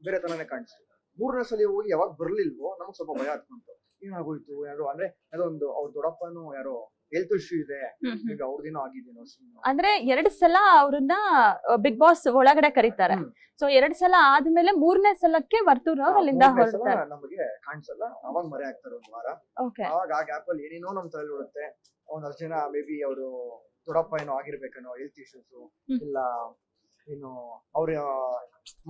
ಬೇರೆ ತರನೇ ಕಾಣಿಸ್ತು. 3ನೇ ಸಲ ಹೋಗಿ ಯಾವಾಗ ಬರ್ಲಿಲ್ವೋ ನಮ್ಗೆ ಸ್ವಲ್ಪ ಭಯ ಆಗ್ತಂತು. ಏನಾಗೋಯ್ತು, ಯಾರೋ ಅಂದ್ರೆ ಅದೊಂದು ಅವ್ರ ದೊಡ್ಡಪ್ಪನು ಯಾರೋ ಹೆಲ್ತ್ ಇಶ್ಯೂ ಇದೆ, ಈಗ ಅವ್ರದೇನೋ ಆಗಿದೇನೋ. ಅಂದ್ರೆ 2 ಸಲ ಅವ್ರನ್ನ ಬಿಗ್ ಬಾಸ್ ಒಳಗಡೆ ಕರೀತಾರೆ. ಸೊ 2 ಸಲ ಆದ್ಮೇಲೆ 3ನೇ ಸಲಕ್ಕೆ ವರ್ತೂರ್ ಅಲ್ಲಿಂದ ಹೊರಡ್ತಾರೆ. ನಮಗೆ ಕಾಣಿಸಲ್ಲ, ಅವಾಗ ಮರೆ ಆಗ್ತಾರೆ 1 ವಾರ. ಅವಾಗ ಆ ಗ್ಯಾಪ್ ಅಲ್ಲಿ ಏನೇನೋ ನಮ್ ತಲೆ ಬಿಡುತ್ತೆ. ಒಂದಷ್ಟು ಜನ ಮೇ ಬಿ ಅವರು ದೊಡ್ಡಪ್ಪ ಏನೋ ಆಗಿರ್ಬೇಕೇನೋ, ಹೆಲ್ತ್ ಇಶ್ಯೂಸ್, ಇಲ್ಲ ಏನು ಅವ್ರ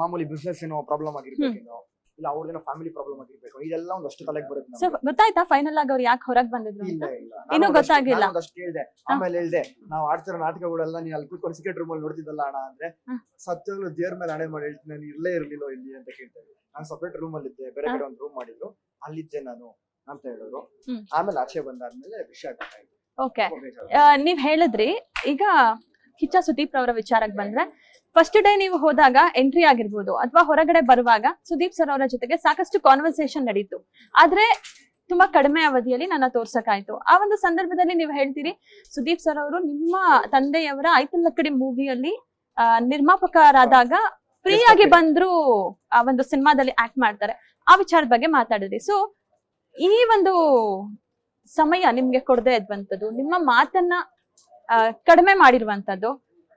ಮಾಮೂಲಿ ಬಿಸ್ನೆಸ್ ಏನೋ ಪ್ರಾಬ್ಲಮ್ ಆಗಿರ್ಬೇಕೇನೋ, ಇಲ್ಲ ಅವ್ರದೇನೋ ಫ್ಯಾಮಿಲಿ ಪ್ರಾಬ್ಲಮ್ ಆಗಿರ್ಬೇಕು, ಇದೆಲ್ಲ ಒಂದಷ್ಟು ತಲೆಗೆ ಬರುತ್ತೆ ಸೊ ನಮ್ಗೆ. ಗೊತ್ತಾಯ್ತಾ ಫೈನಲ್ ಆಗಿ ಅವ್ರು ಯಾಕೆ ಹೊರಗ್ ಬಂದಿದ್ರು ಅಂತ? ಇಲ್ಲ ಇಲ್ಲ ಇನ್ನೂ ನಾನು ಗೊತ್ತಾಗಿಲ್ಲ. ಒಂದಷ್ಟು ಕೇಳ್ದೆ, ಆಮೇಲೆ ಹೇಳ್ದೆ ನಾವು ಆಡ್ತಿರೋ ನಾಟಕಗಳೆಲ್ಲ ನೀನ್ ಅಲ್ಲಿ ಕೂತ್ಕೊಂಡು ಸೀಕ್ರೆಟ್ ರೂಮ್ ಅಲ್ಲಿ ನೋಡ್ತಿದ್ದಲ್ಲ ಅಣ್ಣ ಅಂದ್ರೆ, ಸತ್ಯಗಳು ದೇವ್ರ ಮೇಲೆ ಹಣೆ ಮಾಡಿ ಹೇಳ್ತೀನಿ ನಾನು ಇರ್ಲೇ ಇರ್ಲಿಲ್ಲ ಇಲ್ಲಿ ಅಂತ ಕೇಳ್ತಾರೆ. ನಾನು ಸಪರೇಟ್ ರೂಮ್ ಅಲ್ಲಿ ಇದ್ದೆ, ಬೇರೆ ಕಡೆ ಒಂದು ರೂಮ್ ಮಾಡಿದ್ರು, ಅಲ್ಲಿದ್ದೆ ನಾನು ಅಂತ ಹೇಳಿದ್ರು. ಆಮೇಲೆ ಆಚೆ ಬಂದಾದ್ಮೇಲೆ ವಿಷಯ ಗೊತ್ತಾಯ್ತು. ಓಕೆ, ನೀವ್ ಹೇಳಿದ್ರಿ ಈಗ ಕಿಚ್ಚ ಸುದೀಪ್ ಅವರ ವಿಚಾರಕ್ಕೆ ಬಂದ್ರೆ, ಫಸ್ಟ್ ಡೇ ನೀವು ಹೋದಾಗ ಎಂಟ್ರಿ ಆಗಿರ್ಬೋದು ಅಥವಾ ಹೊರಗಡೆ ಬರುವಾಗ ಸುದೀಪ್ ಸರ್ ಅವರ ಜೊತೆಗೆ ಸಾಕಷ್ಟು ಕಾನ್ವರ್ಸೇಷನ್ ನಡೀತು, ಆದ್ರೆ ತುಂಬಾ ಕಡಿಮೆ ಅವಧಿಯಲ್ಲಿ ನನ್ನ ತೋರ್ಸಕ್ಕಾಯ್ತು. ಆ ಒಂದು ಸಂದರ್ಭದಲ್ಲಿ ನೀವು ಹೇಳ್ತೀರಿ ಸುದೀಪ್ ಸರ್ ಅವರು ನಿಮ್ಮ ತಂದೆಯವರ ಐತಲ್ಲಕ್ಕಡಿ ಮೂವಿಯಲ್ಲಿ ನಿರ್ಮಾಪಕರಾದಾಗ ಫ್ರೀ ಆಗಿ ಬಂದ್ರು ಆ ಒಂದು ಸಿನಿಮಾದಲ್ಲಿ ಆಕ್ಟ್ ಮಾಡ್ತಾರೆ. ಆ ವಿಚಾರದ ಬಗ್ಗೆ ಮಾತಾಡಿದ್ರಿ. ಸೊ ಈ ಒಂದು ಸಮಯ ನಿಮ್ಗೆ ಕೊಡದೆ ಇದ್ವಂತದ್ದು, ನಿಮ್ಮ ಮಾತನ್ನ ಕಡಿಮೆ ಮಾಡಿರುವಂತದ್ದು,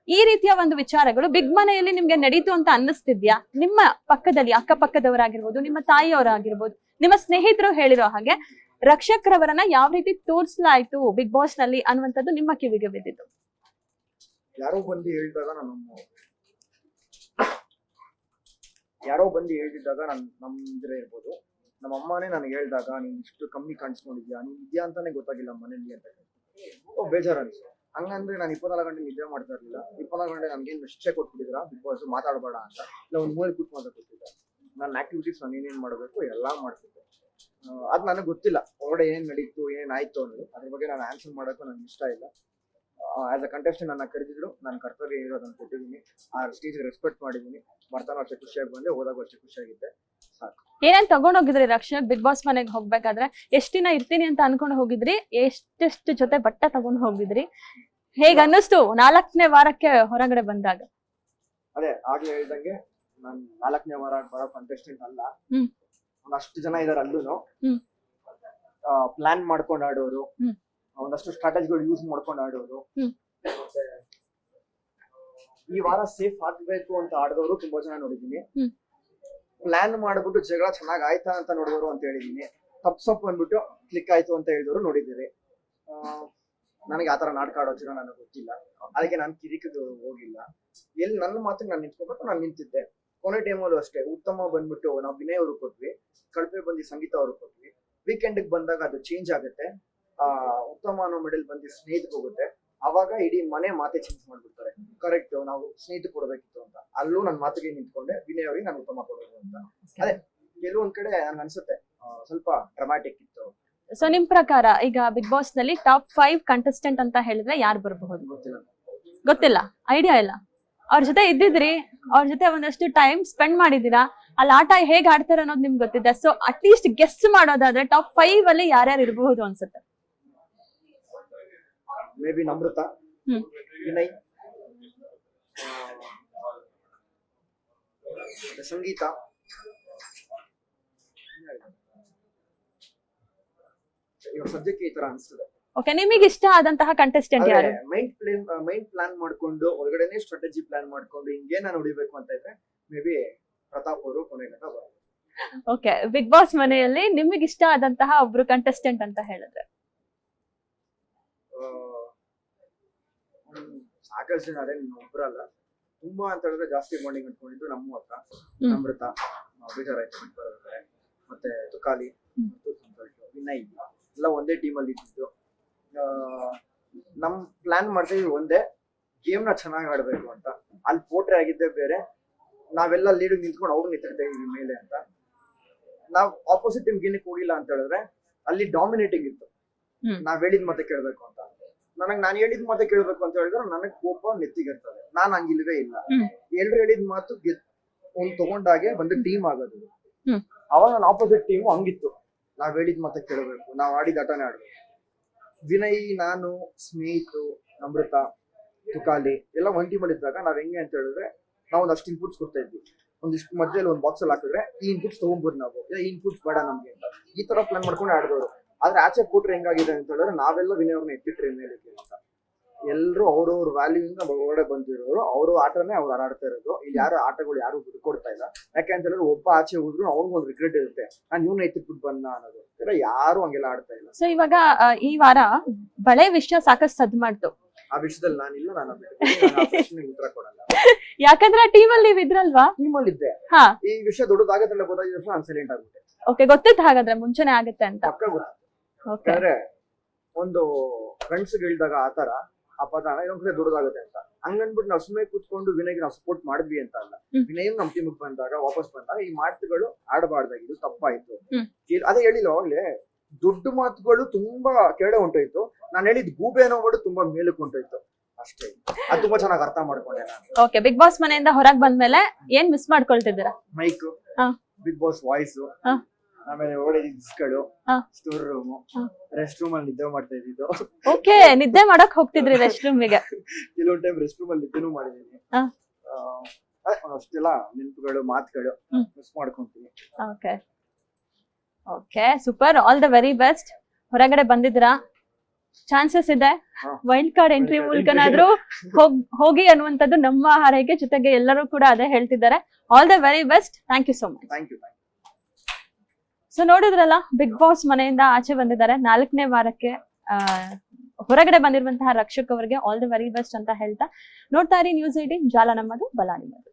ಈ ರೀತಿಯ ಒಂದು ವಿಚಾರಗಳು ಬಿಗ್ ಮನೆಯಲ್ಲಿ ನಿಮ್ಗೆ ನಡೀತು ಅಂತ ಅನ್ನಿಸ್ತಿದ್ಯಾ? ನಿಮ್ಮ ಪಕ್ಕದಲ್ಲಿ ಅಕ್ಕಪಕ್ಕದವರಾಗಿರ್ಬೋದು, ನಿಮ್ಮ ತಾಯಿಯವರಾಗಿರ್ಬೋದು, ನಿಮ್ಮ ಸ್ನೇಹಿತರು ಹೇಳಿರೋ ಹಾಗೆ ರಕ್ಷಕ್ರವರನ್ನ ಯಾವ ರೀತಿ ತೋರಿಸಲಾಯ್ತು ಬಿಗ್ ಬಾಸ್ ನಲ್ಲಿ ಅನ್ನುವಂಥದ್ದು ನಿಮ್ಮ ಕಿವಿಗೆ ಬಿದ್ದಿತ್ತು. ಯಾರೋ ಬಂದು ಹೇಳಿದಾಗ ನಮ್ದ್ರೆ ಇರ್ಬೋದು, ನಮ್ಮ ಅಮ್ಮನೇ ನನಗೆ ಹೇಳಿದಾಗ ನೀನ್ ಇಷ್ಟು ಕಮ್ಮಿ ಕಾಣಿಸ್ಕೊಂಡಿದ್ಯಾ, ನೀನ್ ಇದ್ಯಾ ಅಂತಾನೆ ಗೊತ್ತಾಗಿಲ್ಲ ಮನೇಲಿ ಅಂತ ಬೇಜಾರು ಅನ್ಸು. ಹಂಗಂದ್ರೆ ನಾನು 24 ಗಂಟೆ ನಿದ್ದೆ ಮಾಡ್ತಾ ಇರ್ಲಿಲ್ಲ. 24 ಗಂಟೆ ನನ್ಗೇನು ಶಿಕ್ಷೆ ಕೊಟ್ಬಿಟ್ಟಿದ್ರ ಬಿಗ್ ಬಾಸ್ ಮಾತಾಡಬೇಡ ಅಂತ, ಇಲ್ಲ ಒಂದ್ ಮೂಲೆ ಕೂತ್ ಮಾತಾಡ್ತಿದ್ದೆ. ನನ್ನ ಆಕ್ಟಿವಿಟೀಸ್ ನಾನು ಏನೇನ್ ಮಾಡ್ಬೇಕು ಎಲ್ಲಾ ಮಾಡ್ತಿದ್ದೆ. ಅದ್ ನನಗೆ ಗೊತ್ತಿಲ್ಲ ಹೊರಗಡೆ ಏನ್ ನಡೀತು ಏನಾಯ್ತು ಅನ್ನೋದು. ಅದ್ರ ಬಗ್ಗೆ ನಾನು ಆನ್ಸರ್ ಮಾಡೋಕ್ಕೂ ನನ್ಗೆ ಇಷ್ಟ ಇಲ್ಲ. ಆಸ್ ಅ ಕಂಟೆಸ್ಟೆಂಟ್ ನನ್ನ ಕರೆದಿದ್ರು, ನಾನು ಕರ್ತವ್ಯ ಇರೋದನ್ನ ಕೊಟ್ಟಿದ್ದೀನಿ, ಆ ಸ್ಟೇಜ್ ರೆಸ್ಪೆಕ್ಟ್ ಮಾಡಿದ್ದೀನಿ. ಬರ್ತಾನೋ ಅಷ್ಟೇ ಖುಷಿಯಾಗಿ ಬಂದೆ, ಹೋದಾಗ ಅಷ್ಟೇ ಖುಷಿಯಾಗಿದ್ದೆ, ಸಾಕು. ಏನೇನ್ ತಗೊಂಡೋಗಿದ್ರಿ ರಕ್ಷಕ್ ಬಿಗ್ ಬಾಸ್ ಮನೆಗೆ ಹೋಗ್ಬೇಕಾದ್ರೆ? ಎಷ್ಟ್ ದಿನ ಇರ್ತೀನಿ ಅಂತ ಅನ್ಕೊಂಡು ಹೋಗಿದ್ರಿ? ಎಷ್ಟೆಷ್ಟು ಜೊತೆ ಬಟ್ಟೆ ತಗೊಂಡ್ ಹೋಗಿದ್ರಿ? ಹೇಗ್ ಅನ್ನಿಸ್ತು 4ನೇ ವಾರಕ್ಕೆ ಹೊರಗಡೆ ಬಂದಾಗ? ಅದೇ ಆಗ್ಲೇ ಹೇಳ್ದಂಗೆ ನಾನು 4ನೇ ವಾರ ಬರೋ ಕಂಟೆಸ್ಟೆಂಟ್ ಅಲ್ಲ. ಒಂದಷ್ಟು ಜನ ಇದಾರೆ ಅಲ್ಲೂ ಪ್ಲಾನ್ ಮಾಡ್ಕೊಂಡು ಆಡೋರು, ಒಂದಷ್ಟು ಸ್ಟ್ರಾಟಜಿಗಳು ಯೂಸ್ ಮಾಡ್ಕೊಂಡು ಆಡೋರು, ಮತ್ತೆ ಈ ವಾರ ಸೇಫ್ ಆಗ್ಬೇಕು ಅಂತ ಆಡದವರು ತುಂಬಾ ಜನ ನೋಡಿದೀನಿ. ಪ್ಲಾನ್ ಮಾಡ್ಬಿಟ್ಟು ಜಗಳ ಚೆನ್ನಾಗ್ ಆಯ್ತಾ ಅಂತ ನೋಡಿದವರು ಅಂತ ಹೇಳಿದೀನಿ. ತಪ್ಸಪ್ ಬಂದ್ಬಿಟ್ಟು ಕ್ಲಿಕ್ ಆಯ್ತು ಅಂತ ಹೇಳಿದವರು ನೋಡಿದ್ದೀರಿ. ನನಗೆ ಆತರ ನಾಟಕ ಆಡೋ ಜನ ನನಗೆ ಗೊತ್ತಿಲ್ಲ, ಅದಕ್ಕೆ ನಾನು ಕಿರಿಕಿಗೆ ಹೋಗಿಲ್ಲ. ಎಲ್ಲಿ ನನ್ನ ಮಾತಿಗೆ ನಾನು ನಿಂತ್ಕೋಬೇಕು, ನಾನು ನಿಂತಿದ್ದೆ. ಕೊನೆ ಟೈಮಲ್ಲೂ ಅಷ್ಟೇ ಉತ್ತಮ ಬಂದ್ಬಿಟ್ಟು ನಾವು ವಿನಯ್ ಅವರು ಕೊಟ್ವಿ, ಕಳಪೆ ಬಂದು ಸಂಗೀತ ಅವರು ಕೊಟ್ವಿ. ವೀಕೆಂಡ್ ಬಂದಾಗ ಅದು ಚೇಂಜ್ ಆಗುತ್ತೆ. ಉತ್ತಮ ಅನ್ನೋ ಮೆಡಲ್ ಬಂದು ಸ್ನೇಹಿತಕ್ಕೆ ಹೋಗುತ್ತೆ. ಅವಾಗ ಇಡೀ ಮನೆ ಮಾತೆ ಚೇಂಜ್ ಮಾಡ್ಬಿಡ್ತಾರೆ. ಕರೆಕ್ಟ್, ನಾವು ಸ್ನೇಹಿತ ಕೊಡ್ಬೇಕಿತ್ತು ಅಂತ. ಅಲ್ಲೂ ನನ್ನ ಮಾತಿಗೆ ನಿಂತ್ಕೊಂಡೆ, ವಿನಯ್ ಅವರಿಗೆ ನಾನು ಉತ್ತಮ ಕೊಡೋದು ಅಂತ. ಅದೇ ಕೆಲವೊಂದ್ ಕಡೆ ನನ್ಗೆ ಅನ್ಸುತ್ತೆ ಸ್ವಲ್ಪ ಡ್ರಾಮ್ಯಾಟಿಕ್ ಇತ್ತು. ಸೊ ನಿಮ್ ಪ್ರಕಾರ ಈಗ ಬಿಗ್ ಬಾಸ್ ನಲ್ಲಿ ಟಾಪ್ 5 ಕಂಟೆಸ್ಟೆಂಟ್ ಅಂತ ಹೇಳಿದ್ರೆ ಯಾರು ಬರಬಹುದು? ಗೊತ್ತಿಲ್ಲ, ಐಡಿಯಾ ಇಲ್ಲ. ಅವ್ರ ಜೊತೆ ಇದ್ದಿದ್ರಿ, ಅವ್ರ ಜೊತೆ ಒಂದಷ್ಟು ಟೈಮ್ ಸ್ಪೆಂಡ್ ಮಾಡಿದೀರಾ, ಅಲ್ಲಿ ಆಟ ಹೇಗ್ ಆಡ್ತಾರೆ ಅನ್ನೋದು ನಿಮ್ಗೆ ಗೊತ್ತಿದೆ. ಸೊ ಅಟ್ಲೀಸ್ಟ್ ಗೆಸ್ ಮಾಡೋದಾದ್ರೆ ಟಾಪ್ 5 ಅಲ್ಲಿ ಯಾರ್ಯಾರು ಇರಬಹುದು ಅನ್ಸುತ್ತೆ? ಮೇ ಬಿ ನಮ್ರತಾ, ವಿನಯ್, ಸಂಗೀತ, ಇವಾಗ ಸದ್ಯಕ್ಕೆ ಈ ತರ ಅನ್ಸ್ತದೆ. ಓಕೆ, ನಿಮಗೆ ಇಷ್ಟ ಆದಂತಹ ಕಂಟೆಸ್ಟೆಂಟ್ ಯಾರು? ಮೈಂಡ್ ಪ್ಲಾನ್ ಮಾಡ್ಕೊಂಡು ಒಳಗಡೆನೆ ಸ್ಟ್ರಾಟಜಿ ಪ್ಲಾನ್ ಮಾಡ್ಕೊಂಡು ಹಿಂಗೆ ನಾನು ಹೊಡಿಬೇಕು ಅಂತ ಇದ್ರೆ ಮೇ ಬಿ ಪ್ರತಾಪ್ ಅವರು ಕೊನೆ ಗಂಟ ಬರೋದು. ಓಕೆ, ಬಿಗ್ ಬಾಸ್ ಮನೆಯಲ್ಲಿ ನಿಮಗೆ ಇಷ್ಟ ಆದಂತಹ ಒಬ್ರು ಕಂಟೆಸ್ಟೆಂಟ್ ಅಂತ ಹೇಳಿದ್ರೆ? ಸಾಕಷ್ಟು ಜನ ಅದೇ, ಒಬ್ರಲ್ಲ, ತುಂಬಾ ಅಂತ ಹೇಳಿದ್ರೆ ಜಾಸ್ತಿ ಬಾಂಡಿಂಗ್ ಅಂದ್ಕೊಂಡಿದ್ದು ನಮ್ಮ ಹತ್ರ. ನಮ್ರತಾ ಬೇಜಾರಾಯ್ತು ಬಿಟ್ಟು ಬರೋದ್ರೆ, ಮತ್ತೆ ತುಕಾಲಿ, ವಿನಯ್ ಎಲ್ಲ ಒಂದೇ ಟೀಮ್ ಅಲ್ಲಿ ಇದ್ದಿದ್ದು. ನಮ್ ಪ್ಲಾನ್ ಮಾಡ್ತೀವಿ ಒಂದೇ, ಗೇಮ್ ನ ಚೆನ್ನಾಗಿ ಆಡ್ಬೇಕು ಅಂತ. ಅಲ್ಲಿ ಪೋಟ್ರೆ ಆಗಿದ್ದೆ ಬೇರೆ, ನಾವೆಲ್ಲ ಲೀಡ್ ನಿಂತ್ಕೊಂಡು ಅವ್ರು ನಿಂತಿರ್ತಾ ಇದೀವಿ ಮೇಲೆ ಅಂತ. ನಾವ್ ಆಪೋಸಿಟ್ ಟೀಮ್ ಏನಕ್ಕೆ ಹೋಗಿಲ್ಲ ಅಂತ ಹೇಳಿದ್ರೆ ಅಲ್ಲಿ ಡಾಮಿನೇಟಿಂಗ್ ಇತ್ತು. ನಾವ್ ಹೇಳಿದ್ ಮತ್ತೆ ಕೇಳ್ಬೇಕು ಅಂತ. ನಾನು ಹೇಳಿದ್ ಮಾತೆ ಕೇಳ್ಬೇಕು ಅಂತ ಹೇಳಿದ್ರೆ ನನಗ್ ಕೋಪ ನೆತ್ತಿಗಿರ್ತದೆ. ನಾನ್ ಹಂಗಿಲ್ವೇ ಇಲ್ಲ. ಎಲ್ರು ಹೇಳಿದ್ ಮಾತು ಒಂದ್ ತಗೊಂಡಾಗೆ ಒಂದು ಟೀಮ್ ಆಗೋದು. ಅವಾಗ ನನ್ನ ಆಪೋಸಿಟ್ ಟೀಮ್ ಹಂಗಿತ್ತು, ನಾವ್ ಹೇಳಿದ್ ಮಾತೆ ಕೇಳ್ಬೇಕು, ನಾವ್ ಆಡಿದ ಆಟನೇ ಆಡ್ಬೇಕು. ವಿನಯ್, ನಾನು, ಸ್ನೇಹಿತು, ನಮ್ರತಾ, ತುಕಾಲಿ ಎಲ್ಲ ಒಂದ್ ಟೀಮ್ ಅಲ್ಲಿ ಇದ್ದಾಗ ನಾವ್ ಹೆಂಗೆ ಅಂತ ಹೇಳಿದ್ರೆ ನಾವು ಒಂದಷ್ಟು ಇನ್ಪುಟ್ಸ್ ಕೊಡ್ತಾ ಇದ್ವಿ. ಒಂದಿಷ್ಟು ಮಧ್ಯದಲ್ಲಿ ಒಂದ್ ಬಾಕ್ಸ್ ಅಲ್ಲಿ ಹಾಕಿದ್ರೆ ಈ ಇನ್ಪುಟ್ಸ್ ತಗೊಂಡ್ಬೋದು ನಾವು, ಈ ಇನ್ಪುಟ್ಸ್ ಬೇಡ ನಮ್ಗೆ ಅಂತ ಈ ತರ ಪ್ಲಾನ್ ಮಾಡ್ಕೊಂಡು ಆಡಿದವರು. ಆದ್ರೆ ಆಚೆ ಕೊಟ್ರೆ ಹೆಂಗಾಗಿದೆ ಅಂತ ಹೇಳಿದ್ರೆ ನಾವೆಲ್ಲ ವಿನಯ್ ಅವ್ರನ್ನ ಎತ್ತಿಟ್ರಿ ಮೇಲೆ ಅಂತ. ಎಲ್ರು ಅವ್ರವ್ರ ವ್ಯಾಲ್ಯೂ ಇಂದ ಹೊರಗಡೆ ಬಂದಿರೋರು, ಅವರು ಆಟನೇ ಅವ್ರು ಆಡ್ತಾ ಇರೋದು. ಇಲ್ಲಿ ಯಾರು ಆಟಗಳು ಯಾರು ಬಿಡ್ಕೊಡ್ತಾ ಇಲ್ಲ. ಯಾಕೆ ಅಂತ ಹೇಳಿದ್ರೆ ಒಬ್ಬ ಆಚೆ ಹೋದ್ರು ಅವ್ನಿಗೊಂದು ರಿಗ್ರೆಟ್ ಇರುತ್ತೆ, ನಾನು ಇವ್ನ ಎತ್ತಿಟ್ಬಿಟ್ಟು ಬಂದ ಅನ್ನೋದು. ಯಾರು ಹಂಗೆಲ್ಲ ಆಡ್ತಾ ಇಲ್ಲ. ಸೊ ಇವಾಗ ಈ ವಾರ ಬಳೆ ವಿಷಯ ಸಾಕಷ್ಟು ಸದ್ ಮಾಡ್ತು. ಆ ವಿಷಯದಲ್ಲಿ ನಾನಿಲ್ಲ, ನಾನು ಆ ಪ್ರಶ್ನೆಗೆ ಉತ್ತರ ಕೊಡಲ್ಲ. ಯಾಕಂದ್ರೆ ಟೀಮ್ ಅಲ್ಲಿ ನೀವ್ ಇದ್ರಲ್ವಾ? ಟೀಮಲ್ಲಿ ಇದ್ದೆ. ಹಾ, ಈ ವಿಷಯ ದೊಡ್ಡದಾಗತ್ತಲ್ಲ ಗೊತ್ತಾಗಿದ ತಕ್ಷಣ ನಾನು ಸೈಲೆಂಟ್ ಆಗ್ಬಿಟ್ಟೆ. ಓಕೆ, ಗೊತ್ತಿತ್ತು ಹಾಗಾದ್ರೆ ಮುಂಚೆನೆ ಆಗುತ್ತೆ ಅಂತ. ಪಕ್ಕ ಗೊತ್ತಿತ್ತು. ಓಕೆ, ಯಾಕಂದ್ರೆ ಒಂದು ಫ್ರೆಂಡ್ಸ್ ಹೇಳ್ದಾಗ ಆತರ ಆ ಪದ ಇನ್ನೊಂದ್ ಕಡೆ ದೊಡ್ಡದಾಗುತ್ತೆ ಅಂತ ಹಂಗನ್ಬಿಟ್ಟು ನಾವು ಸುಮ್ಮನೆ ಕೂತ್ಕೊಂಡು ವಿನಯ್ಗೆ ನಾವು ಸಪೋರ್ಟ್ ಮಾಡಿದ್ವಿ ಅಂತ ಅಲ್ಲ. ವಿನಯ್ ನಮ್ ಟೀಮಿಗೆ ಬಂದಾಗ ವಾಪಸ್ ಬಂದಾಗ ಈ ಮಾತುಗಳು ಆಡಬಾರ್ದಾಗಿದ್ದು ತಪ್ಪಾಯ್ತು. ಅದೇ ಹೇಳಿಲ್ಲ ಅವಾಗ್ಲೇ, ದೊಡ್ಡ ಮಾತುಗಳು ತುಂಬಾ ಕೆಳಗೆ ಹೊಂಟೋಯ್ತು. ನಾನು ಹೇಳಿದ್ ಗೂಬೆ ಅನ್ನೋ ತುಂಬಾ ಮೇಲಕ್ಕೆ ಹೊಂಟೋಯ್ತು ಅಷ್ಟೇ. ಅದು ತುಂಬಾ ಚೆನ್ನಾಗಿ ಅರ್ಥ ಮಾಡ್ಕೊಂಡೆ ನಾನು. ಓಕೆ, ಬಿಗ್ ಬಾಸ್ ಮನೆಯಿಂದ ಹೊರಗ್ ಬಂದ್ಮೇಲೆ ಏನ್ ಮಿಸ್ ಮಾಡ್ಕೊಳ್ತಿದ್ದೀರಾ? ಮೈಕ್, ಬಿಗ್ ಬಾಸ್ ವಾಯ್ಸ್, ಆಮೇಲೆ ಒಳ್ಳೆ ಗಳು, ಸ್ಟೋರ್ ರೂಮ್, ರೆಸ್ಟ್ ರೂಮ್ ಅಲ್ಲಿ ನಿದ್ದೆ ಮಾಡ್ತಾ ಇದ್ದಿದ್ದು. ಓಕೆ, ನಿದ್ದೆ ಮಾಡಕ್ ಹೋಗ್ತಿದ್ರಿ ರೆಸ್ಟ್ ರೂಮ್ ಗೆ? ಕೆಲವೊಂದ್ ಟೈಮ್ ರೆಸ್ಟ್ ರೂಮ್ ಅಲ್ಲಿ ನಿದ್ದೆನೂ ಮಾಡಿದೀನಿ. ಅಷ್ಟೆಲ್ಲ ನೆನಪುಗಳು, ಮಾತುಗಳು ಮಿಸ್ ಮಾಡ್ಕೊಂತೀನಿ. Okay okay, super, all the very best. ಹೊರಗಡೆ ಬಂದಿದ್ರಾ, ಚಾನ್ಸಸ್ ಇದೆ ವೈಲ್ಡ್ ಕಾರ್ಡ್ ಎಂಟ್ರಿ ಮೂಲಕನಾದ್ರೂ ಹೋಗಿ ಅನ್ನುವಂಥದ್ದು ನಮ್ಮ ಹಾರೈಕೆ. ಜೊತೆಗೆ ಎಲ್ಲರೂ ಕೂಡ ಅದೇ ಹೇಳ್ತಿದ್ದಾರೆ. All the very best, thank you so much. Thank you. So ನೋಡಿದ್ರಲ್ಲ, ಬಿಗ್ ಬಾಸ್ ಮನೆಯಿಂದ ಆಚೆ ಬಂದಿದ್ದಾರೆ. 4ನೇ ವಾರಕ್ಕೆ ಹೊರಗಡೆ ಬಂದಿರುವಂತಹ ರಕ್ಷಕ್ ಅವರಿಗೆ ಆಲ್ ದ ವೆರಿ ಬೆಸ್ಟ್ ಅಂತ ಹೇಳ್ತಾ, ನೋಡ್ತಾ ಇರಿ ನ್ಯೂಸ್ 18, ಜಾಲ ನಮ್ಮದು, ಬಲ ನಿಮ್ಮದು.